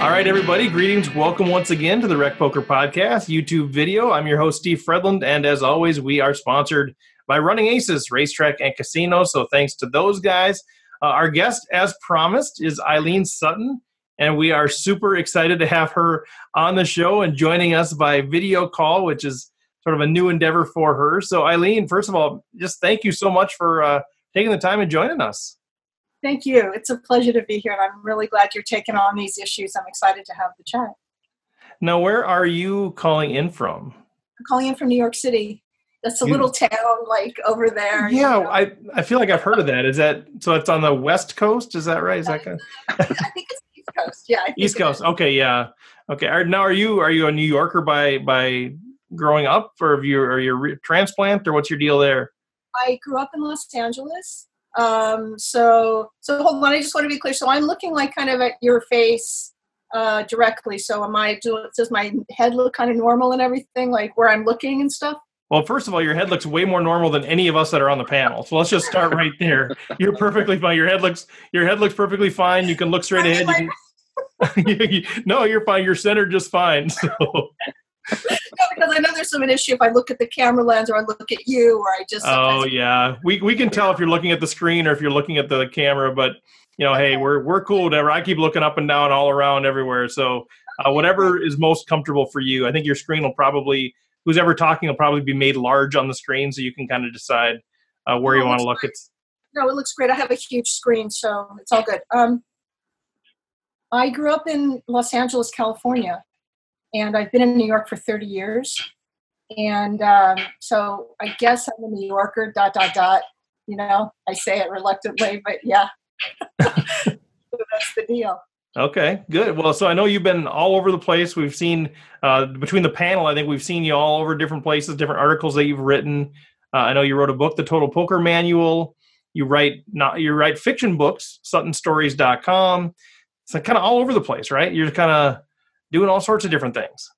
All right, everybody, greetings. Welcome once again to the Rec Poker Podcast YouTube video. I'm your host, Steve Fredland, and as always, we are sponsored by Running Aces, Racetrack and Casino, so thanks to those guys. Our guest, as promised, is Eileen Sutton, and we are super excited to have her on the show and joining us by video call, which is sort of a new endeavor for her. So, Eileen, first of all, just thank you so much for taking the time and joining us. Thank you. It's a pleasure to be here, and I'm really glad you're taking on these issues. I'm excited to have the chat. Now, where are you calling in from? I'm calling in from New York City. That's a little town, like, over there. Yeah, I feel like I've heard of that. Is that, so it's on the West Coast? Is that right? Is that kind of... I think it's East Coast. Yeah. East Coast. Okay, yeah. Okay. Now, are you a New Yorker by growing up, or are you a transplant, or what's your deal there? I grew up in Los Angeles. So hold on, I just want to be clear. So I'm looking like kind of at your face directly. So does my head look kind of normal and everything, like where I'm looking and stuff? Well, first of all, your head looks way more normal than any of us that are on the panel. So let's just start right there. You're perfectly fine. Your head looks perfectly fine. You can look straight ahead. No, you're fine. You're centered just fine. So. No, because I know there's an issue if I look at the camera lens or I look at you, or I just... Oh, yeah. We can tell if you're looking at the screen or if you're looking at the camera, but, hey, we're cool, whatever. I keep looking up and down all around everywhere. So whatever is most comfortable for you. I think your screen will probably, who's ever talking will probably be made large on the screen so you can kind of decide where you want to look. No, it looks great. I have a huge screen, so it's all good. I grew up in Los Angeles, California. And I've been in New York for 30 years. And so I guess I'm a New Yorker, ... I say it reluctantly, but yeah. So that's the deal. Okay, good. Well, so I know you've been all over the place. We've seen, between the panel, I think we've seen you all over different places, different articles that you've written. I know you wrote a book, The Total Poker Manual. You write fiction books, suttonstories.com. It's kind of all over the place, right? You're kind of doing all sorts of different things.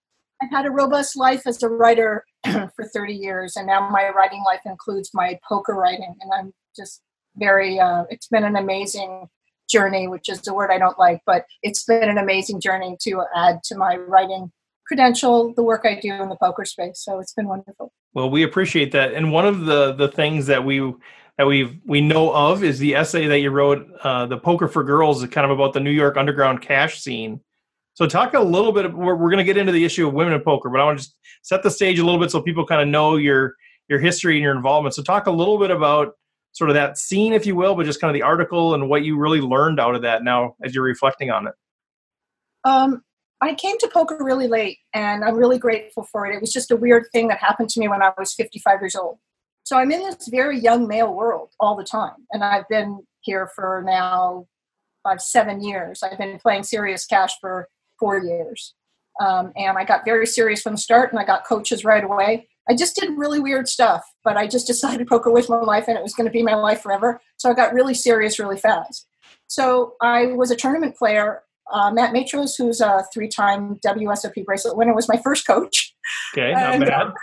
I've had a robust life as a writer for 30 years, and now my writing life includes my poker writing, and I'm just very, it's been an amazing journey, which is a word I don't like, but it's been an amazing journey to add to my writing credential, the work I do in the poker space, so it's been wonderful. Well, we appreciate that, and one of the things that we know of is the essay that you wrote, The Poker for Girls, is kind of about the New York underground cash scene. So talk a little bit, we're going to get into the issue of women in poker, but I want to just set the stage a little bit so people kind of know your history and your involvement. So talk a little bit about sort of that scene, if you will, but just kind of the article and what you really learned out of that now as you're reflecting on it. I came to poker really late, and I'm really grateful for it. It was just a weird thing that happened to me when I was 55 years old. So I'm in this very young male world all the time, and I've been here for now 7 years. I've been playing serious cash for 4 years. And I got very serious from the start, and I got coaches right away. I just did really weird stuff, but I just decided poker was my life and it was going to be my life forever. So I got really serious really fast. So I was a tournament player. Matt Matros, who's a 3-time WSOP bracelet winner, was my first coach. Okay, not bad.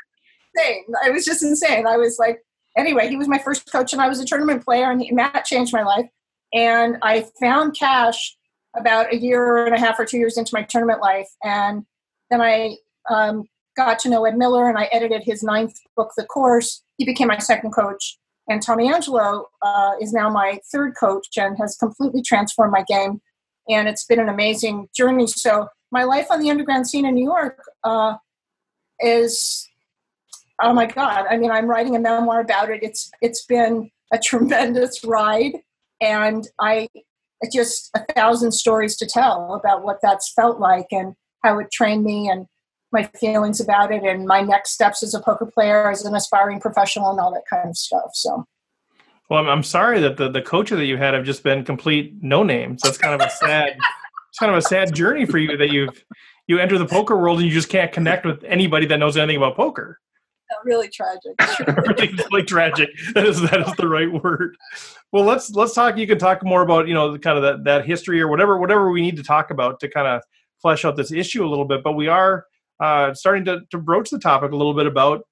Insane. It was just insane. I was like, anyway, he was my first coach, and I was a tournament player, and Matt changed my life. And I found cash about a year and a half or 2 years into my tournament life. And then I got to know Ed Miller, and I edited his 9th book, The Course. He became my second coach. And Tommy Angelo is now my third coach and has completely transformed my game. And it's been an amazing journey. So my life on the underground scene in New York is, oh my God. I mean, I'm writing a memoir about it. It's been a tremendous ride. And just 1,000 stories to tell about what that's felt like and how it trained me and my feelings about it and my next steps as a poker player, as an aspiring professional, and all that kind of stuff. So, well, I'm sorry that the coaches that you had have just been complete no names. That's kind of a sad journey for you that you enter the poker world and you just can't connect with anybody that knows anything about poker. Really tragic. Really tragic. That is the right word. Well, let's talk. You can talk more about kind of that history or whatever we need to talk about to kind of flesh out this issue a little bit. But we are starting to broach the topic a little bit about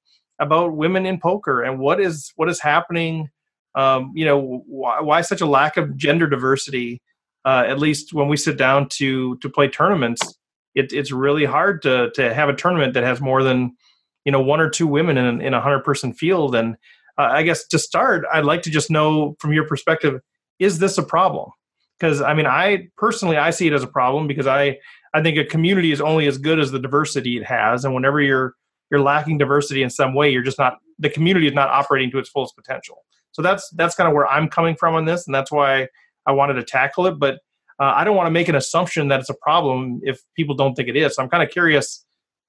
women in poker and what is happening. Why such a lack of gender diversity at least when we sit down to play tournaments, it's really hard to have a tournament that has more than, one or two women in a 100-person field. And I guess to start, I'd like to just know from your perspective, is this a problem? Because I personally, I see it as a problem because I think a community is only as good as the diversity it has. And whenever you're lacking diversity in some way, the community is not operating to its fullest potential. So that's kind of where I'm coming from on this. And that's why I wanted to tackle it. But I don't want to make an assumption that it's a problem if people don't think it is. So I'm kind of curious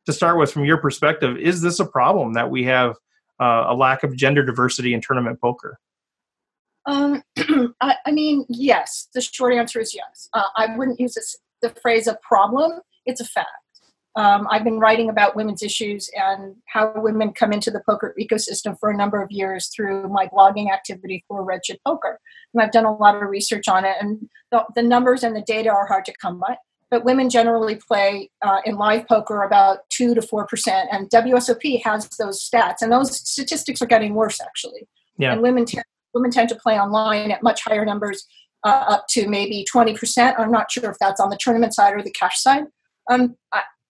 to start with, from your perspective, is this a problem that we have a lack of gender diversity in tournament poker? Yes. The short answer is yes. I wouldn't use the phrase a problem. It's a fact. I've been writing about women's issues and how women come into the poker ecosystem for a number of years through my blogging activity for Red Chip Poker. And I've done a lot of research on it. And the numbers and the data are hard to come by. But women generally play in live poker about 2 to 4%. And WSOP has those stats. And those statistics are getting worse, actually. Yeah. And women tend to play online at much higher numbers, up to maybe 20%. I'm not sure if that's on the tournament side or the cash side.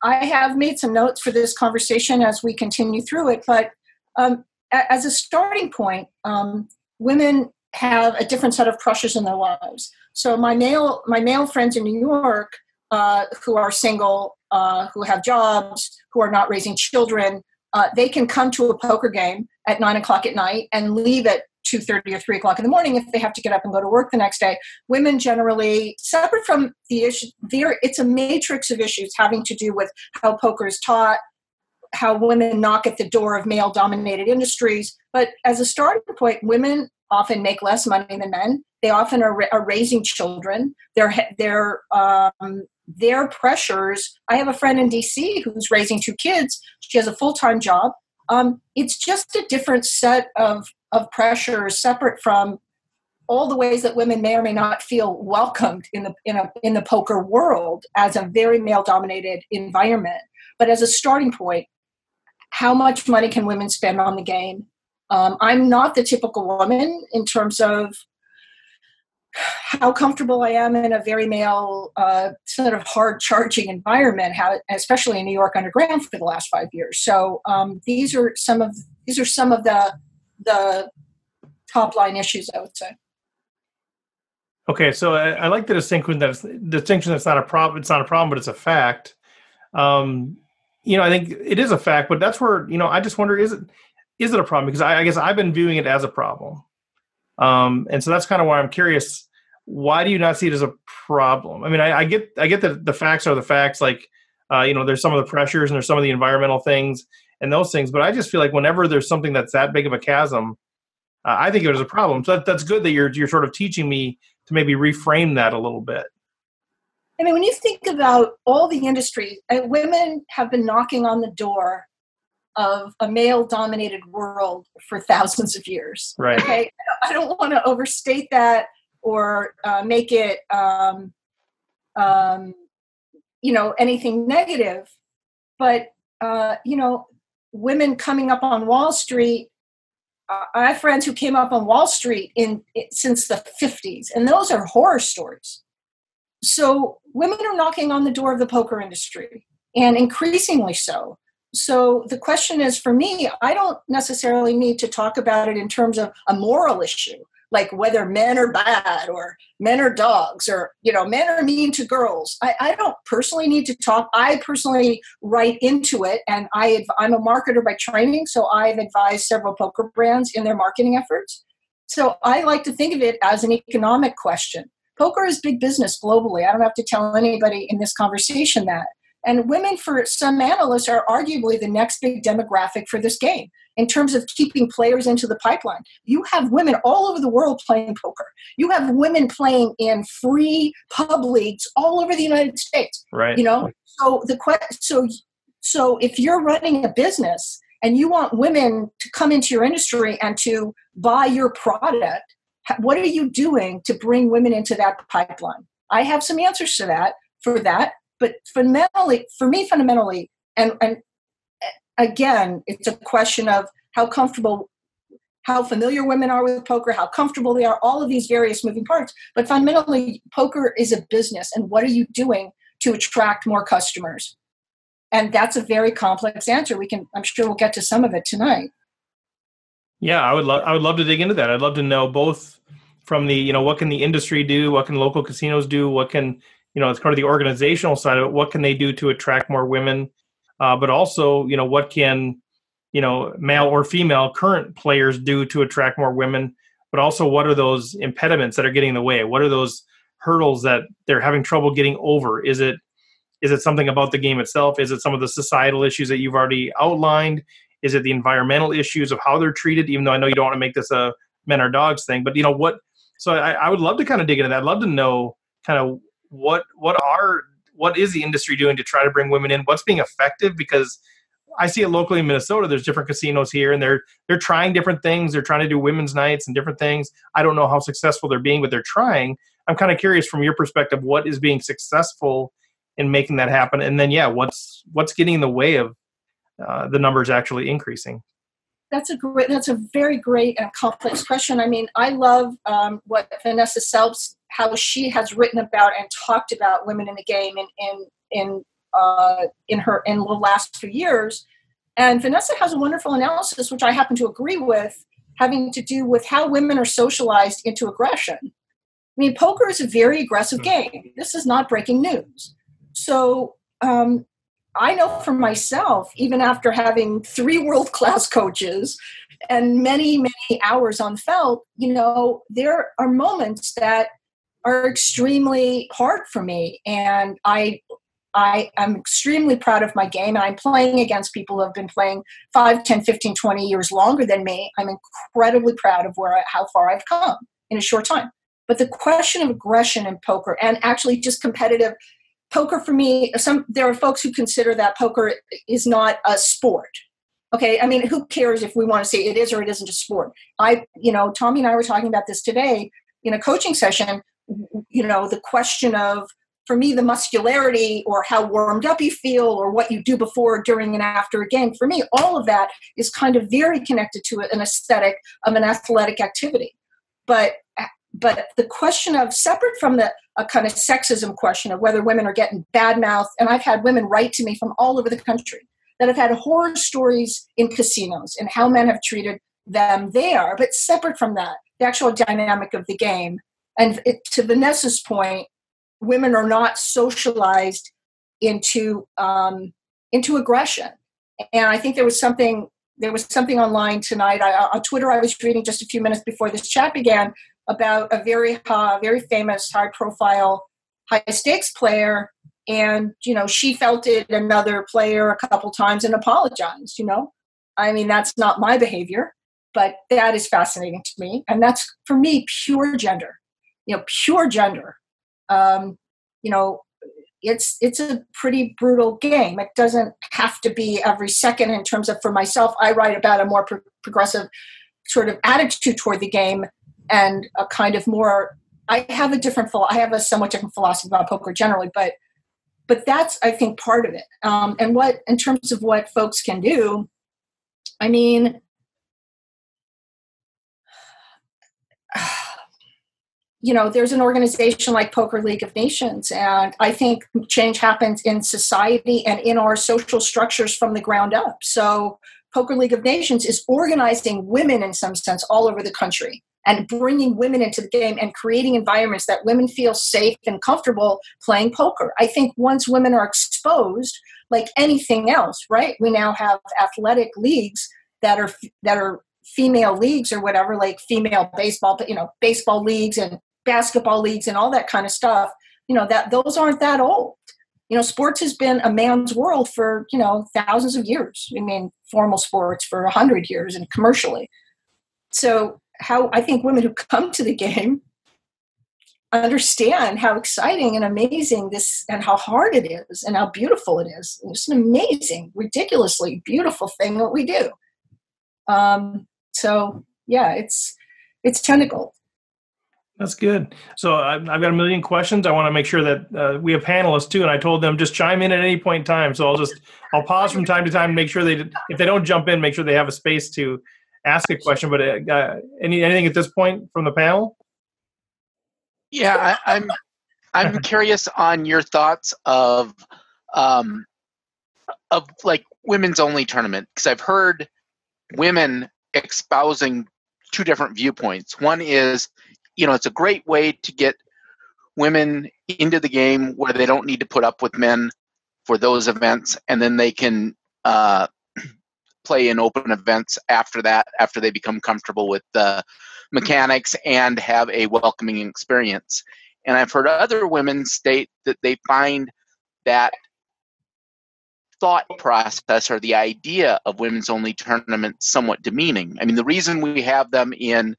I have made some notes for this conversation as we continue through it, but as a starting point, women have a different set of pressures in their lives. So my male friends in New York who are single, who have jobs, who are not raising children, they can come to a poker game at 9 o'clock at night and leave at 2:30 or 3 o'clock in the morning if they have to get up and go to work the next day. Women generally, separate from the issue, it's a matrix of issues having to do with how poker is taught, how women knock at the door of male-dominated industries. But as a starting point, women often make less money than men. They often are raising children. Their pressures. I have a friend in DC who's raising 2 kids. She has a full-time job. It's just a different set of pressures, separate from all the ways that women may or may not feel welcomed in the poker world as a very male-dominated environment. But as a starting point, how much money can women spend on the game? I'm not the typical woman in terms of how comfortable I am in a very male, sort of hard-charging environment, especially in New York underground for the last 5 years. So these are some of the top-line issues, I would say. Okay, so I like the distinction that's not a problem. It's not a problem, but it's a fact. I think it is a fact, but that's where I just wonder, is it a problem? Because I guess I've been viewing it as a problem. And so that's kind of why I'm curious. Why do you not see it as a problem? I mean, I get that the facts are the facts. Like, there's some of the pressures and there's some of the environmental things and those things. But I just feel like whenever there's something that's that big of a chasm, I think it is a problem. So that's good that you're sort of teaching me to maybe reframe that a little bit. I mean, when you think about all the industries, women have been knocking on the door of a male-dominated world for thousands of years. Right. Okay. I don't want to overstate that or make it, anything negative. But women coming up on Wall Street. I have friends who came up on Wall Street since the 50s, and those are horror stories. So women are knocking on the door of the poker industry, and increasingly so. So the question is, for me, I don't necessarily need to talk about it in terms of a moral issue, like whether men are bad or men are dogs or, men are mean to girls. I don't personally need to talk. I personally write into it, and I'm a marketer by training, so I've advised several poker brands in their marketing efforts. So I like to think of it as an economic question. Poker is big business globally. I don't have to tell anybody in this conversation that. And women, for some analysts, are arguably the next big demographic for this game in terms of keeping players into the pipeline. You have women all over the world playing poker. You have women playing in free pub leagues all over the United States. Right. So if you're running a business and you want women to come into your industry and to buy your product, what are you doing to bring women into that pipeline? I have some answers to that. But fundamentally, and again, it's a question of how comfortable how familiar women are with poker, how comfortable they are, all of these various moving parts. But fundamentally, poker is a business. And what are you doing to attract more customers? And that's a very complex answer. I'm sure we'll get to some of it tonight. Yeah, I would love to dig into that. I'd love to know both from the, what can the industry do? What can local casinos do? What can, it's kind of the organizational side of it. What can they do to attract more women? But also, what can, male or female current players do to attract more women? But also, what are those impediments that are getting in the way? What are those hurdles that they're having trouble getting over? Is it something about the game itself? Is it some of the societal issues that you've already outlined? Is it the environmental issues of how they're treated? Even though I know you don't want to make this a men or dogs thing, but what? So I would love to kind of dig into that. I'd love to know kind of what is the industry doing to try to bring women in? What's being effective? Because I see it locally in Minnesota. There's different casinos here, and they're trying different things. They're trying to do women's nights and different things. I don't know how successful they're being, but they're trying. I'm kind of curious from your perspective, what is being successful in making that happen? And then, what's getting in the way of the numbers actually increasing? That's a very great and complex question. I mean, I love what Vanessa Selbst, how she has written about and talked about women in the game in the last few years. And Vanessa has a wonderful analysis, which I happen to agree with, having to do with how women are socialized into aggression. I mean, poker is a very aggressive game. This is not breaking news. So I know for myself, even after having 3 world-class coaches and many, many hours on felt, there are moments that are extremely hard for me. And I am extremely proud of my game. And I'm playing against people who have been playing 5, 10, 15, 20 years longer than me. I'm incredibly proud of how far I've come in a short time. But the question of aggression in poker, and actually just competitive poker for me, there are folks who consider that poker is not a sport. Okay, I mean, who cares if we want to say it is or it isn't a sport? Tommy and I were talking about this today in a coaching session. The question of, for me, the muscularity or how warmed up you feel or what you do before, during, and after a game. For me, all of that is kind of very connected to an aesthetic of an athletic activity. But the question of, separate from a kind of sexism question of whether women are getting bad mouthed, and I've had women write to me from all over the country that have had horror stories in casinos and how men have treated them there. But separate from that, the actual dynamic of the game, and to Vanessa's point, women are not socialized into aggression. And I think there was something online tonight. On Twitter, I was reading just a few minutes before this chat began about a very famous, high-profile, high-stakes player, and she felted another player a couple times and apologized. I mean, that's not my behavior, but that is fascinating to me, and that's, for me, pure gender. Pure gender. It's a pretty brutal game. It doesn't have to be every second. In terms of, for myself, I write about a more progressive sort of attitude toward the game. And a kind of more, I have a somewhat different philosophy about poker generally, but that's, I think, part of it. And in terms of what folks can do, I mean, there's an organization like Poker League of Nations, and I think change happens in society and in our social structures from the ground up. So Poker League of Nations is organizing women in some sense all over the country and bringing women into the game and creating environments that women feel safe and comfortable playing poker. I think once women are exposed, like anything else, right? We now have athletic leagues that are female leagues or whatever, like female baseball, but baseball leagues and basketball leagues and all that kind of stuff. That those aren't that old. Sports has been a man's world for thousands of years. I mean, formal sports for 100 years and commercially. So how I think women who come to the game understand how exciting and amazing this, and how hard it is, and how beautiful it is. It's an amazing, ridiculously beautiful thing that we do. So yeah, it's tentacled. That's good. So I've got a million questions. I want to make sure that we have panelists too, and I told them just chime in at any point in time. So I'll pause from time to time and make sure if they don't jump in, make sure they have a space to ask a question, but anything at this point from the panel? Yeah, I'm curious on your thoughts of like women's only tournament, because I've heard women espousing two different viewpoints. One is, it's a great way to get women into the game where they don't need to put up with men for those events, and then they can play in open events after that, after they become comfortable with the mechanics and have a welcoming experience. And I've heard other women state that they find that thought process or the idea of women's only tournaments somewhat demeaning. I mean, the reason we have them in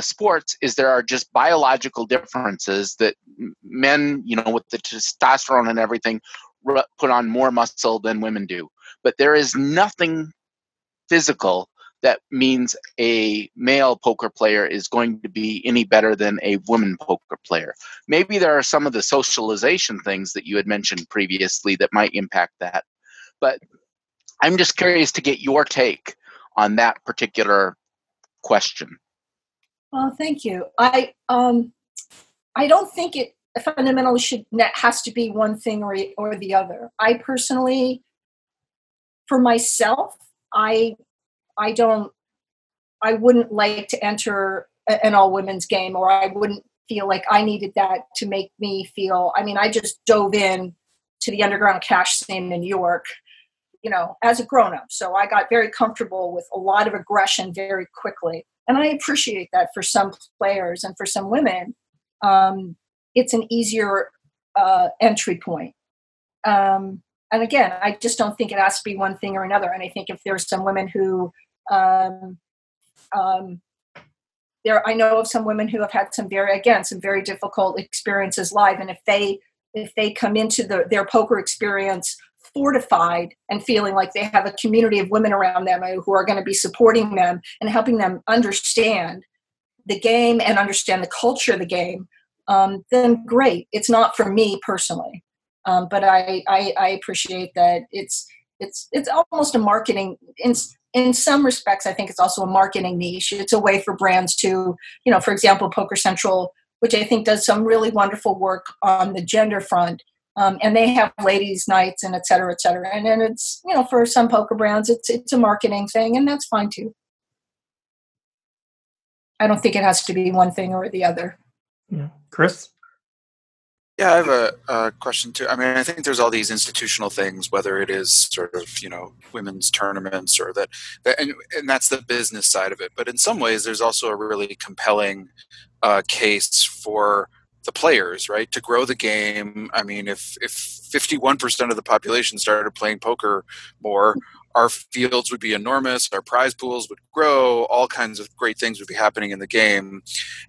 sports is there are just biological differences that men, with the testosterone and everything, put on more muscle than women do. But there is nothing physical that means a male poker player is going to be any better than a woman poker player. Maybe there are some of the socialization things that you had mentioned previously that might impact that. But I'm just curious to get your take on that particular question. Well, thank you. I don't think it fundamentally has to be one thing or the other. I personally, for myself, I wouldn't like to enter an all women's game, or I wouldn't feel like I needed that to make me feel. I mean, I just dove in to the underground cash scene in New York, as a grown up. So I got very comfortable with a lot of aggression very quickly. And I appreciate that for some players, and for some women, it's an easier entry point. And again, I just don't think it has to be one thing or another. And I think if there's some women who, I know of some women who have had some very difficult experiences live. And if they come into their poker experience fortified and feeling like they have a community of women around them who are going to be supporting them and helping them understand the game and understand the culture of the game, then great. It's not for me personally. But I appreciate that it's almost a marketing, in some respects. I think it's also a marketing niche. It's a way for brands to, for example, Poker Central, which I think does some really wonderful work on the gender front. And they have ladies' nights and et cetera, et cetera. And then it's, for some poker brands, it's a marketing thing, and that's fine too. I don't think it has to be one thing or the other. Yeah. Chris? Yeah, I have a question too. I mean, I think there's all these institutional things, whether it is sort of, women's tournaments or that and that's the business side of it. But in some ways, there's also a really compelling case for the players, right, to grow the game. I mean, if 51% of the population started playing poker more, our fields would be enormous, our prize pools would grow, all kinds of great things would be happening in the game.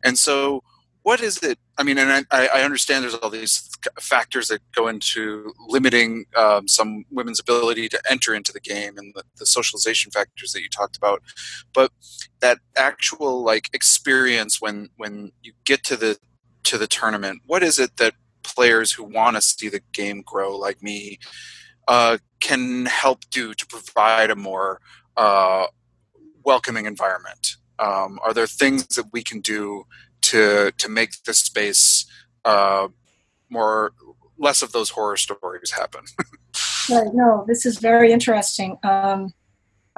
And so what is it? I mean, and I understand there's all these factors that go into limiting some women's ability to enter into the game, and the socialization factors that you talked about. But that actual experience when you get to the tournament, what is it that players who want to see the game grow, like me, can help do to provide a more welcoming environment? Are there things that we can do to make the space less of those horror stories happen? Right. No, this is very interesting. I'm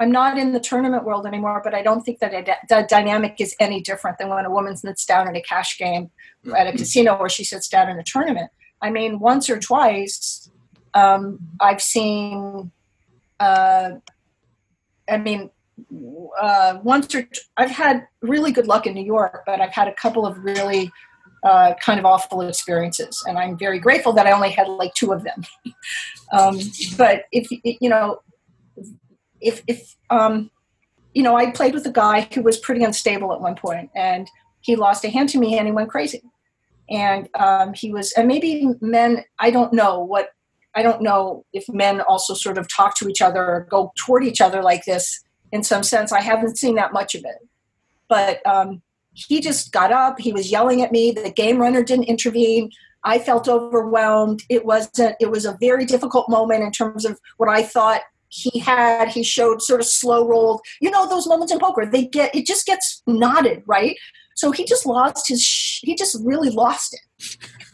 not in the tournament world anymore, but I don't think that the dynamic is any different than when a woman sits down in a cash game at a casino or she sits down in a tournament. I mean, once or twice, I've seen, I've had really good luck in New York, but I've had a couple of really kind of awful experiences, and I'm very grateful that I only had two of them. But I played with a guy who was pretty unstable at one point, and he lost a hand to me and he went crazy. And and maybe men, I don't know if men also sort of talk to each other or go toward each other like this in some sense. I haven't seen that much of it. But he just got up, he was yelling at me, the game runner didn't intervene. I felt overwhelmed. It was a very difficult moment in terms of what I thought he showed sort of slow rolled, those moments in poker, it just gets knotted, right? So he just he just really lost it.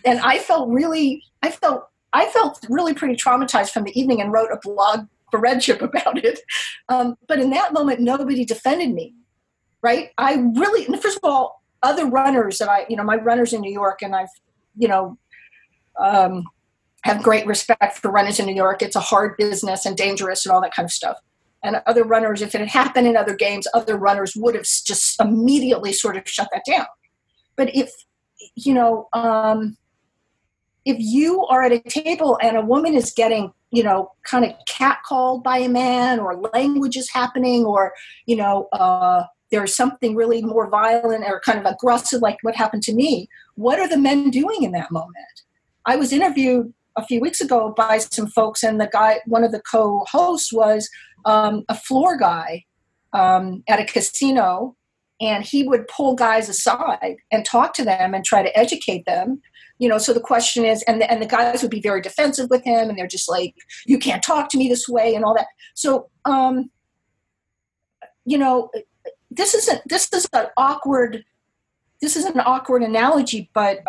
And I felt really pretty traumatized from the evening and wrote a blog for Red Chip about it. But in that moment, nobody defended me, right? First of all, other runners that my runners in New York, and I've, have great respect for runners in New York. It's a hard business and dangerous and all that kind of stuff. And other runners, if it had happened in other games, other runners would have just immediately sort of shut that down. But if you are at a table and a woman is getting, kind of catcalled by a man, or language is happening, or, there's something really more violent or kind of aggressive, like what happened to me, what are the men doing in that moment? I was interviewed a few weeks ago by some folks, and one of the co-hosts was a floor guy at a casino, and he would pull guys aside and talk to them and try to educate them. So the question is, and the guys would be very defensive with him, and they're just like, you can't talk to me this way and all that. So, this is an awkward analogy, but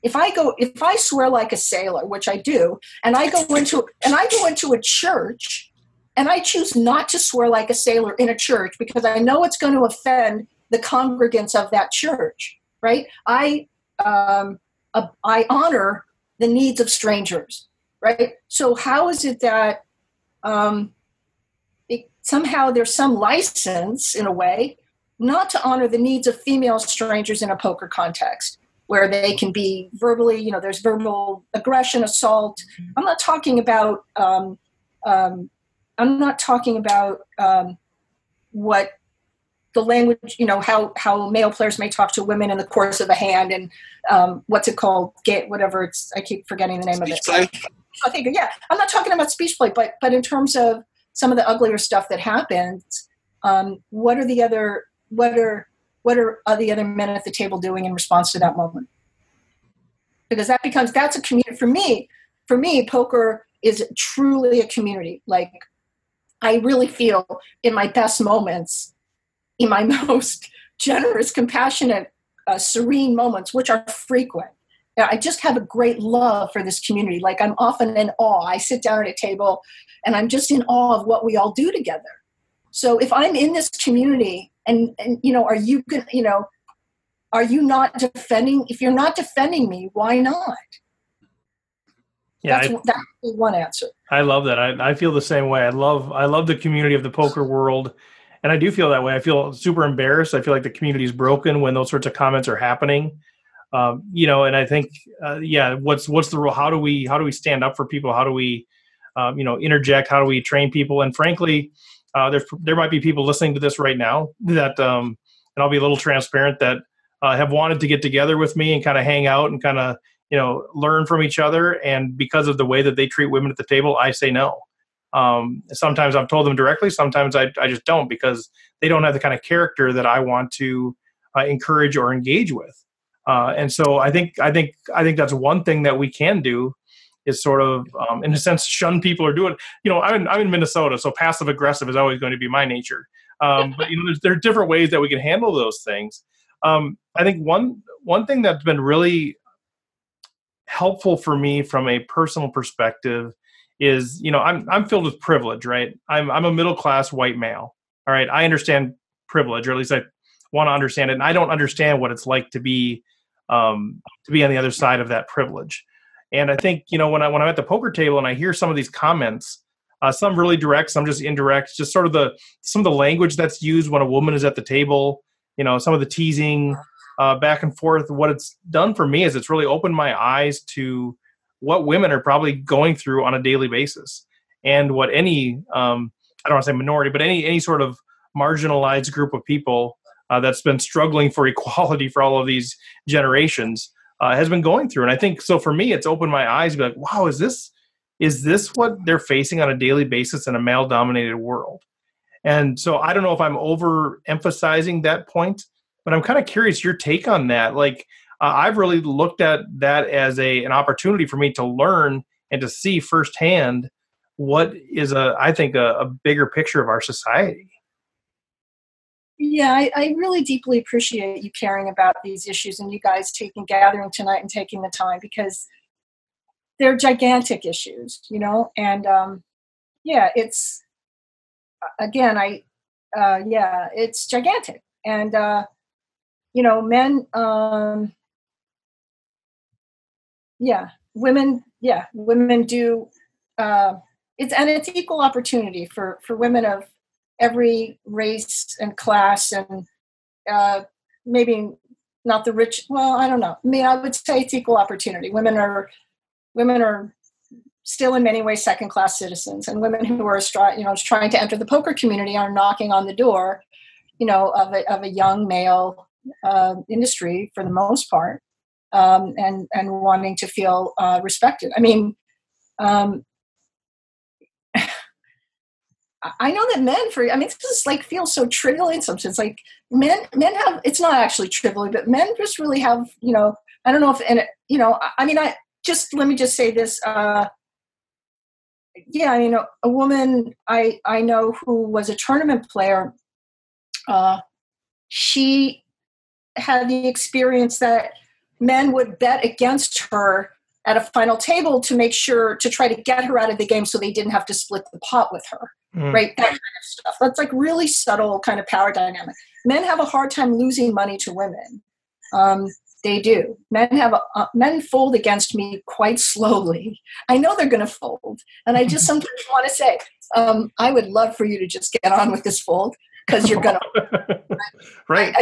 if I swear like a sailor, which I do, and I go into a church, and I choose not to swear like a sailor in a church because I know it's going to offend the congregants of that church, right? I honor the needs of strangers, right? So how is it that somehow there's some license, in a way, not to honor the needs of female strangers in a poker context, where they can be verbally, there's verbal aggression, assault. I'm not talking about what the language, how male players may talk to women in the course of a hand, and what's it called? I keep forgetting the name of it. I think, yeah, I'm not talking about speech play, but in terms of some of the uglier stuff that happens, what are the other men at the table doing in response to that moment? Because that's a community. For me, poker is truly a community. Like, I really feel in my best moments, in my most generous, compassionate, serene moments, which are frequent, I just have a great love for this community. Like, I'm often in awe. I sit down at a table and I'm just in awe of what we all do together. So if I'm in this community and are you not defending? If you're not defending me, why not? Yeah, that's one answer. I love that. I feel the same way. I love the community of the poker world, and I do feel that way. I feel super embarrassed. I feel like the community is broken when those sorts of comments are happening. And I think, what's the rule? How do we stand up for people? How do we, interject? How do we train people? And frankly, there might be people listening to this right now that, and I'll be a little transparent, that have wanted to get together with me and kind of hang out and kind of, learn from each other. And because of the way that they treat women at the table, I say no. Sometimes I've told them directly. Sometimes I just don't, because they don't have the kind of character that I want to encourage or engage with. And so I think that's one thing that we can do, is sort of, in a sense, shun people or do it. I'm in Minnesota, so passive aggressive is always going to be my nature. But there are different ways that we can handle those things. I think one thing that's been really helpful for me from a personal perspective is, I'm filled with privilege, right? I'm a middle-class white male. All right. I understand privilege, or at least I want to understand it. And I don't understand what it's like to be on the other side of that privilege. And I think, when I'm at the poker table and I hear some of these comments, some really direct, some just indirect, just sort of some of the language that's used when a woman is at the table, some of the teasing, back and forth. What it's done for me is it's really opened my eyes to what women are probably going through on a daily basis, and what any, I don't want to say minority, but any sort of marginalized group of people that's been struggling for equality for all of these generations has been going through. And I think, so for me, it's opened my eyes to be like, wow, is this what they're facing on a daily basis in a male-dominated world? And so I don't know if I'm overemphasizing that point, but I'm kind of curious your take on that. Like, I've really looked at that as an opportunity for me to learn and to see firsthand what is I think a bigger picture of our society. Yeah, I really deeply appreciate you caring about these issues and you guys gathering tonight and taking the time, because they're gigantic issues, and yeah, it's again, it's gigantic. And, men, women do, it's equal opportunity for women of every race and class, and maybe not the rich. Well, I don't know. I mean, I would say it's equal opportunity. Women are still in many ways second-class citizens, and women who are trying to enter the poker community are knocking on the door, of a young male industry for the most part, and wanting to feel respected. I mean, I know that men, this just like feels so trivial in some sense. Like men have, it's not actually trivial, but men just really have, I don't know if, and let me just say this. A woman I know who was a tournament player, she had the experience that men would bet against her at a final table to make sure to try to get her out of the game so they didn't have to split the pot with her. Right? That kind of stuff. That's like really subtle kind of power dynamic. Men have a hard time losing money to women. They do. Men fold against me quite slowly. I know they're going to fold. And I just sometimes want to say, I would love for you to just get on with this fold, because you're going to. Right.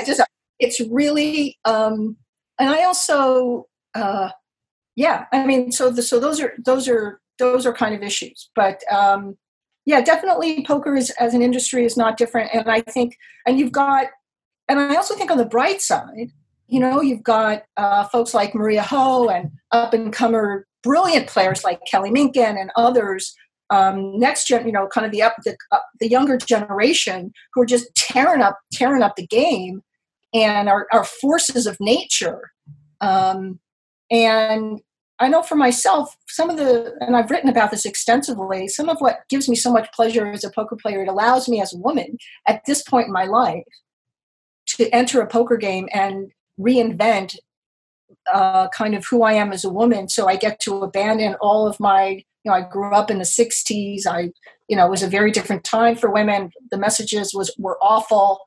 It's really, and I also, so those are kind of issues. But definitely poker as an industry is not different. And I think, and I also think on the bright side, you've got folks like Maria Ho and up-and-comer brilliant players like Kelly Minkin and others, next gen, kind of the younger generation who are just tearing up the game and are forces of nature. And I know for myself, and I've written about this extensively, some of what gives me so much pleasure as a poker player, it allows me as a woman at this point in my life to enter a poker game and reinvent kind of who I am as a woman. So I get to abandon all of my, I grew up in the 60s. It was a very different time for women. The messages were awful.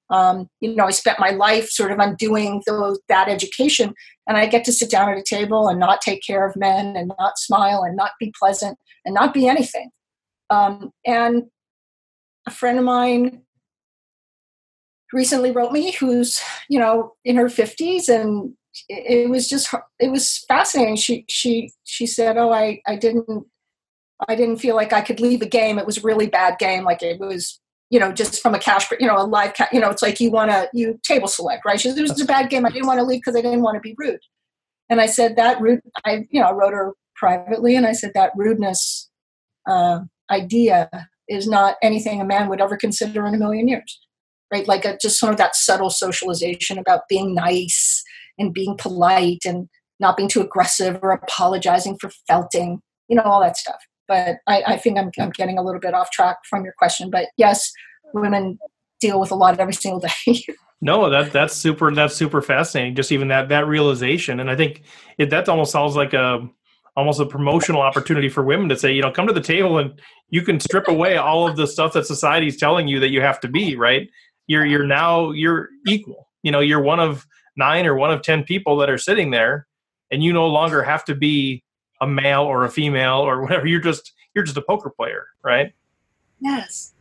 I spent my life sort of undoing that education, and I get to sit down at a table and not take care of men and not smile and not be pleasant and not be anything. And a friend of mine recently wrote me, who's, in her 50s, and it was fascinating. She said, "Oh, I didn't feel like I could leave a game. It was a really bad game. Like it was, just from a cash, a live, it's like you table select, right?" She said, "It was a bad game. I didn't want to leave because I didn't want to be rude." And I said, that rude, I wrote her privately, and I said, that rudeness idea is not anything a man would ever consider in a million years. Right? Like just sort of that subtle socialization about being nice and being polite and not being too aggressive or apologizing for felting, all that stuff. But I think I'm getting a little bit off track from your question. But yes, women deal with a lot every single day. No, that's super fascinating. Just even that realization. And I think that almost sounds like almost a promotional opportunity for women to say, come to the table and you can strip away all of the stuff that society's telling you that you have to be, right? You're equal. You're one of 9 or one of 10 people that are sitting there, and you no longer have to be a male or a female or whatever. You're just a poker player, right? Yes.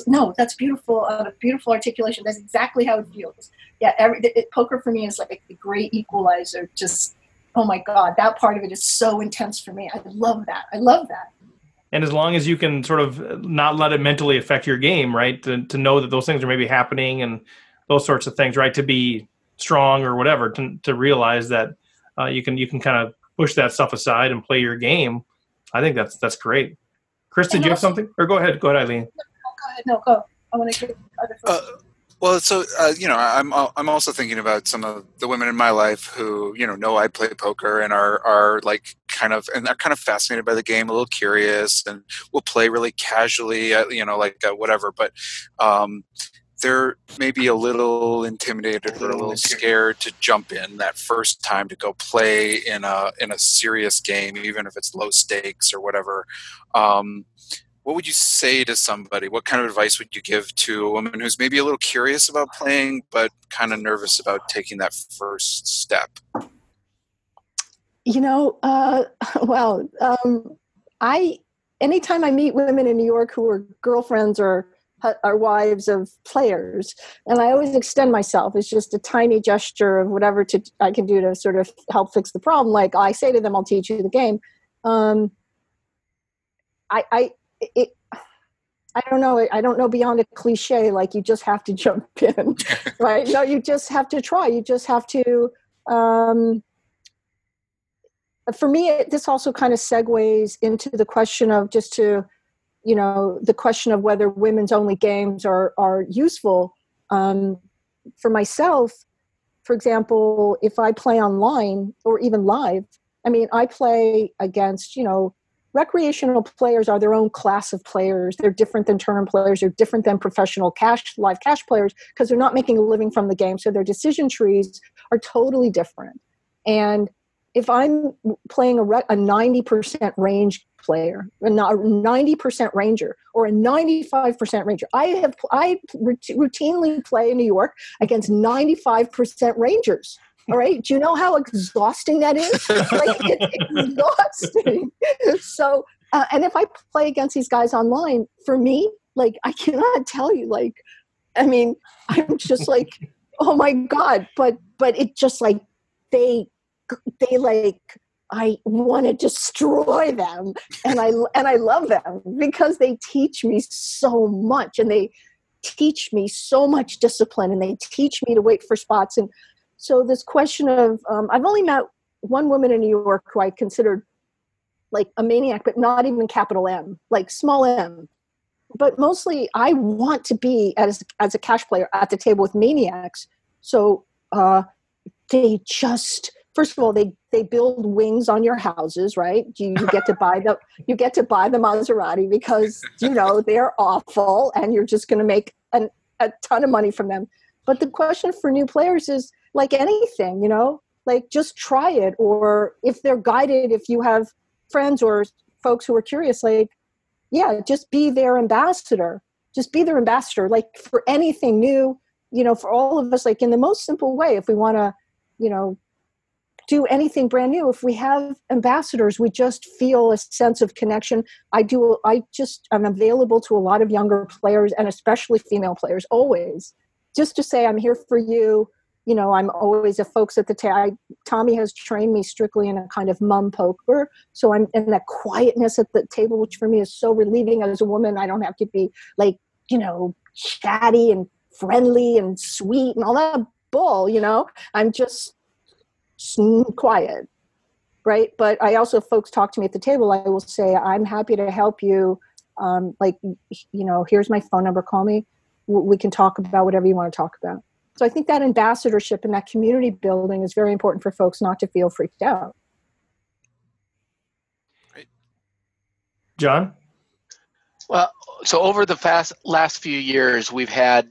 No, that's beautiful. Beautiful articulation. That's exactly how it feels. Yeah. Poker for me is like the great equalizer. Just, oh my God, that part of it is so intense for me. I love that. And as long as you can sort of not let it mentally affect your game, right? To know that those things are maybe happening and those sorts of things, right? To be strong or whatever, to realize that you can kind of push that stuff aside and play your game. I think that's great. Chris, did you have something? Or go ahead, Eileen. No, go. I want to get well, so I'm also thinking about some of the women in my life who know I play poker and are like and they're kind of fascinated by the game, a little curious, and will play really casually, whatever. But they're maybe a little intimidated or a little scared to jump in that first time to go play in a serious game, even if it's low stakes or whatever. What would you say to somebody? What kind of advice would you give to a woman who's maybe a little curious about playing, but kind of nervous about taking that first step? Anytime I meet women in New York who are girlfriends or wives of players, and I always extend myself. It's just a tiny gesture of whatever I can do to sort of help fix the problem. Like I say to them, I'll teach you the game. I don't know. I don't know beyond a cliche, like you just have to jump in, right? No, you just have to try. You just have to, for me, this also kind of segues into the question of the question of whether women's only games are useful. For myself, for example, if I play online or even live, I play against, recreational players are their own class of players. They're different than tournament players. They're different than professional live cash players because they're not making a living from the game. So their decision trees are totally different. And if I'm playing a 90% range player, a 90% ranger, or a 95% ranger, I routinely play in New York against 95% rangers. All right. Do you know how exhausting that is? Like, it's exhausting. So, and if I play against these guys online, for me, like, I cannot tell you, like, I'm just like, oh my God. But it just like, they like, I want to destroy them. And I love them because they teach me so much, and they teach me so much discipline, and they teach me to wait for spots. And so this question of, I've only met one woman in New York who I considered like a maniac, but not even capital M, like small m. But mostly I want to be as a cash player at the table with maniacs. So they just, first of all, they build wings on your houses, right? You get to buy the Maserati because, they're awful and you're just going to make a ton of money from them. But the question for new players is, like anything, like just try it. Or if they're guided, if you have friends or folks who are curious, like, yeah, just be their ambassador. Just be their ambassador, like for anything new, for all of us, like in the most simple way, if we want to, do anything brand new, if we have ambassadors, we just feel a sense of connection. I'm available to a lot of younger players and especially female players, always, just to say, I'm here for you. I'm always a folks at the table. Tommy has trained me strictly in a kind of mum poker. So I'm in that quietness at the table, which for me is so relieving as a woman. I don't have to be like, chatty and friendly and sweet and all that bull, I'm just quiet. Right. But I also, folks talk to me at the table, I will say, I'm happy to help you. Here's my phone number. Call me. We can talk about whatever you want to talk about. So I think that ambassadorship and that community building is very important for folks not to feel freaked out. Great. John? Well, so over the last few years, we've had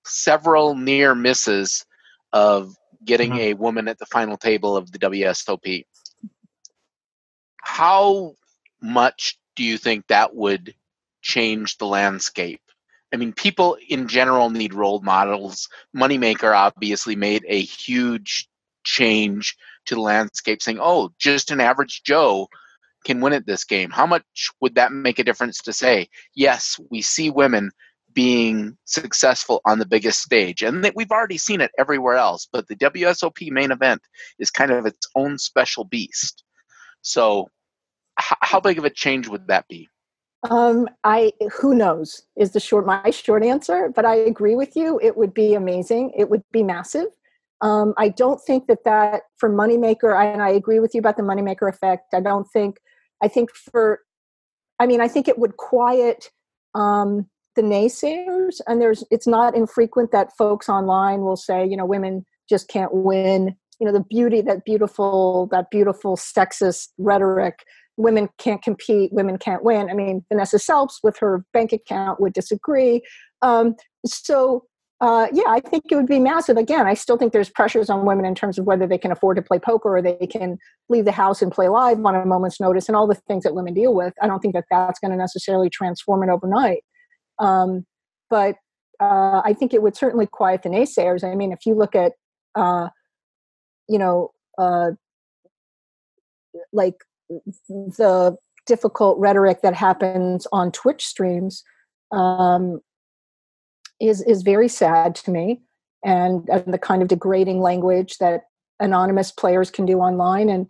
several near misses of getting a woman at the final table of the WSOP. How much do you think that would change the landscape? People in general need role models. Moneymaker obviously made a huge change to the landscape, saying, oh, just an average Joe can win at this game. How much would that make a difference to say, yes, we see women being successful on the biggest stage? And we've already seen it everywhere else, but the WSOP main event is kind of its own special beast. So how big of a change would that be? Who knows is my short answer, but I agree with you. It would be amazing. It would be massive. I don't think that for Moneymaker, and I agree with you about the Moneymaker effect. I think it would quiet, the naysayers, and it's not infrequent that folks online will say, women just can't win. the beauty, that beautiful sexist rhetoric. Women can't compete, women can't win. I mean, Vanessa Selps with her bank account would disagree. I think it would be massive. Again, I still think there's pressures on women in terms of whether they can afford to play poker or they can leave the house and play live on a moment's notice and all the things that women deal with. I don't think that that's going to necessarily transform it overnight. But I think it would certainly quiet the naysayers. I mean, if you look at, like the difficult rhetoric that happens on Twitch streams, is very sad to me, and the kind of degrading language that anonymous players can do online. And,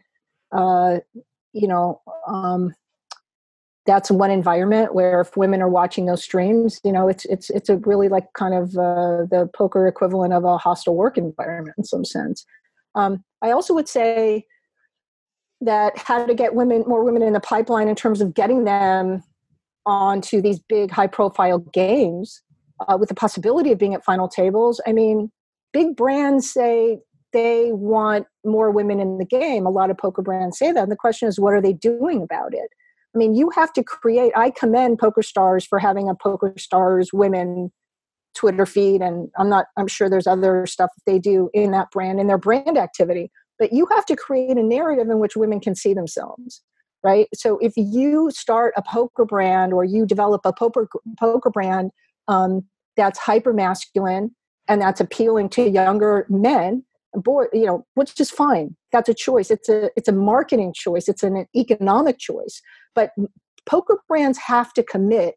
that's one environment where if women are watching those streams, it's a really like kind of the poker equivalent of a hostile work environment in some sense. I also would say that how to get more women in the pipeline in terms of getting them onto these big high profile games, with the possibility of being at final tables. I mean, big brands say they want more women in the game. A lot of poker brands say that. And the question is, what are they doing about it? I mean, you have to I commend PokerStars for having a PokerStars women Twitter feed. And I'm sure there's other stuff that they do in that brand, in their brand activity. But you have to create a narrative in which women can see themselves, right? So if you start a poker brand or you develop a poker brand, that's hyper masculine and that's appealing to younger men, which is fine. That's a choice. It's a marketing choice. It's an economic choice. But poker brands have to commit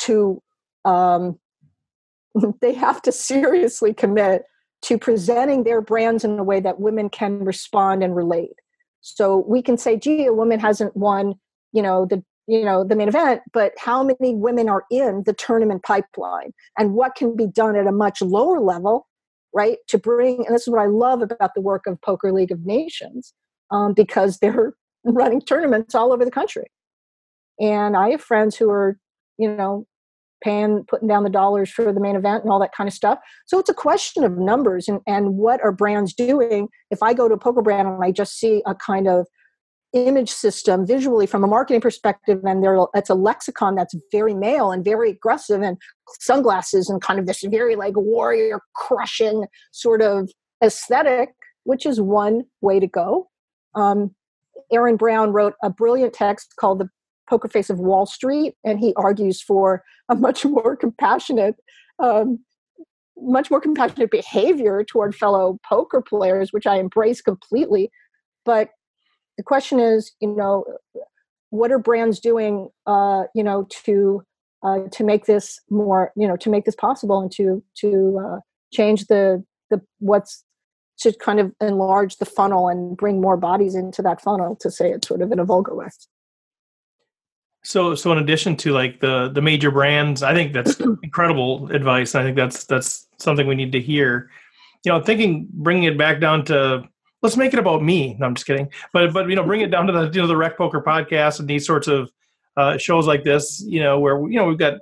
to, they have to seriously commit to presenting their brands in a way that women can respond and relate. So we can say, gee, a woman hasn't won, the main event, but how many women are in the tournament pipeline and what can be done at a much lower level, right? To bring, and this is what I love about the work of Poker League of Nations, because they're running tournaments all over the country. And I have friends who are, putting down the dollars for the main event and all that kind of stuff. So it's a question of numbers and what are brands doing. If I go to a poker brand and I just see a kind of image system visually from a marketing perspective, and it's a lexicon that's very male and very aggressive and sunglasses and kind of this very like warrior crushing sort of aesthetic, which is one way to go. Aaron Brown wrote a brilliant text called The Poker Face of Wall Street, and he argues for a much more compassionate behavior toward fellow poker players, which I embrace completely. But the question is, what are brands doing, to make this more, to make this possible and to change to kind of enlarge the funnel and bring more bodies into that funnel, to say it sort of in a vulgar way. So in addition to like the major brands, I think that's incredible advice. I think that's something we need to hear. Bringing it back down to, let's make it about me. No, I'm just kidding. But bring it down to the Rec Poker podcast and these sorts of shows like this, where we've got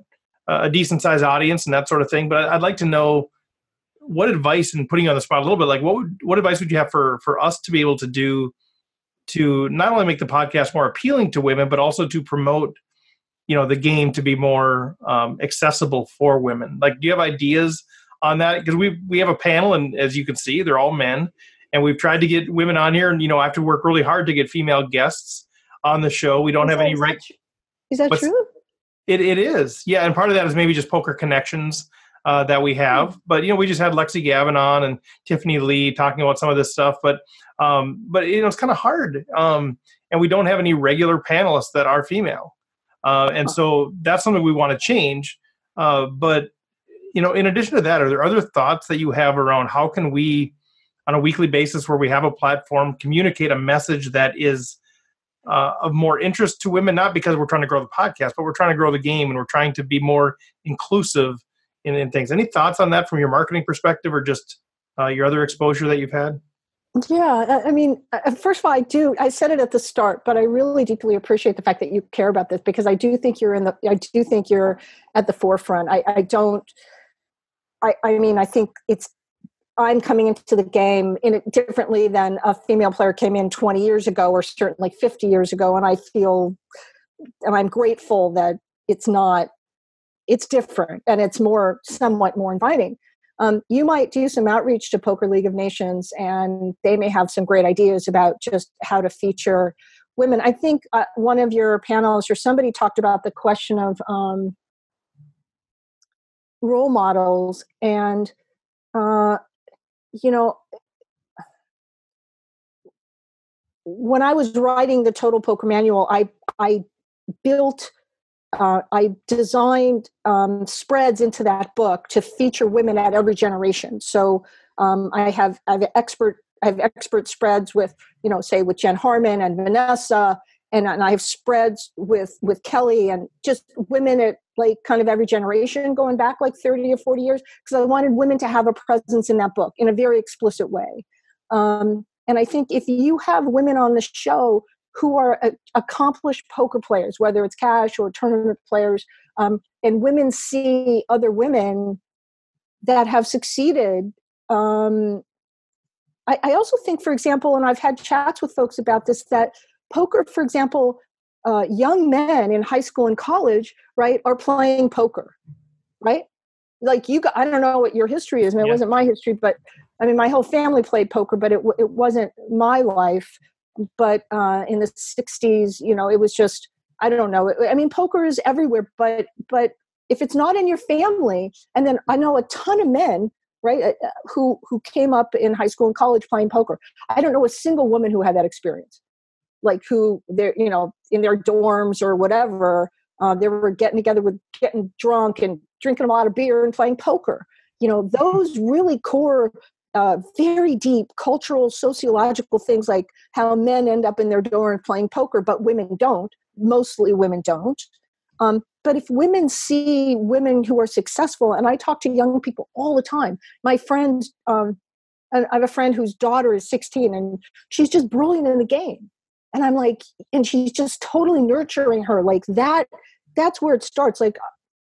a decent sized audience and that sort of thing. But I'd like to know what advice, and putting you on the spot a little bit, like what advice would you have for us to be able to do to not only make the podcast more appealing to women, but also to promote, the game to be more accessible for women? Like, do you have ideas on that? Because we have a panel, and as you can see, they're all men, and we've tried to get women on here, and I have to work really hard to get female guests on the show. We don't have any right. Is that true? It is, yeah, and part of that is maybe just poker connections that we have. But we just had Lexi Gavin on and Tiffany Lee talking about some of this stuff. But it's kind of hard, and we don't have any regular panelists that are female, and so that's something we want to change. But in addition to that, are there other thoughts that you have around how can we, on a weekly basis where we have a platform, communicate a message that is of more interest to women? Not because we're trying to grow the podcast, but we're trying to grow the game, and we're trying to be more inclusive in things. Any thoughts on that from your marketing perspective, or just your other exposure that you've had? Yeah, I mean, first of all, I said it at the start, but I really deeply appreciate the fact that you care about this, because I do think you're at the forefront. I think it's I'm coming into the game in it differently than a female player came in 20 years ago, or certainly 50 years ago. And I feel, and I'm grateful that it's different and it's somewhat more inviting. You might do some outreach to Poker League of Nations, and they may have some great ideas about just how to feature women. I think one of your panelists or somebody talked about the question of role models, and when I was writing the Total Poker Manual, I designed spreads into that book to feature women at every generation. So I have expert spreads with, say with Jen Harmon and Vanessa, and I have spreads with Kelly, and just women at like kind of every generation going back like 30 or 40 years, because I wanted women to have a presence in that book in a very explicit way. And I think if you have women on the show who are accomplished poker players, whether it's cash or tournament players, and women see other women that have succeeded. I also think, for example, and I've had chats with folks about this, that poker, for example, young men in high school and college, right, are playing poker, right? Like I don't know what your history is, and it wasn't my history, but I mean, my whole family played poker, but it wasn't my life. But in the 60s, it was just, I don't know. I mean, poker is everywhere, but if it's not in your family, and then I know a ton of men, right, who came up in high school and college playing poker. I don't know a single woman who had that experience, like who they're, in their dorms or whatever, they were getting drunk and drinking a lot of beer and playing poker. Those really core, very deep cultural, sociological things, like how men end up in their dorm playing poker, but women don't. Mostly women don't. But if women see women who are successful, and I talk to young people all the time, my friends, I have a friend whose daughter is 16 and she's just brilliant in the game. And I'm like, and she's just totally nurturing her like that. That's where it starts. Like,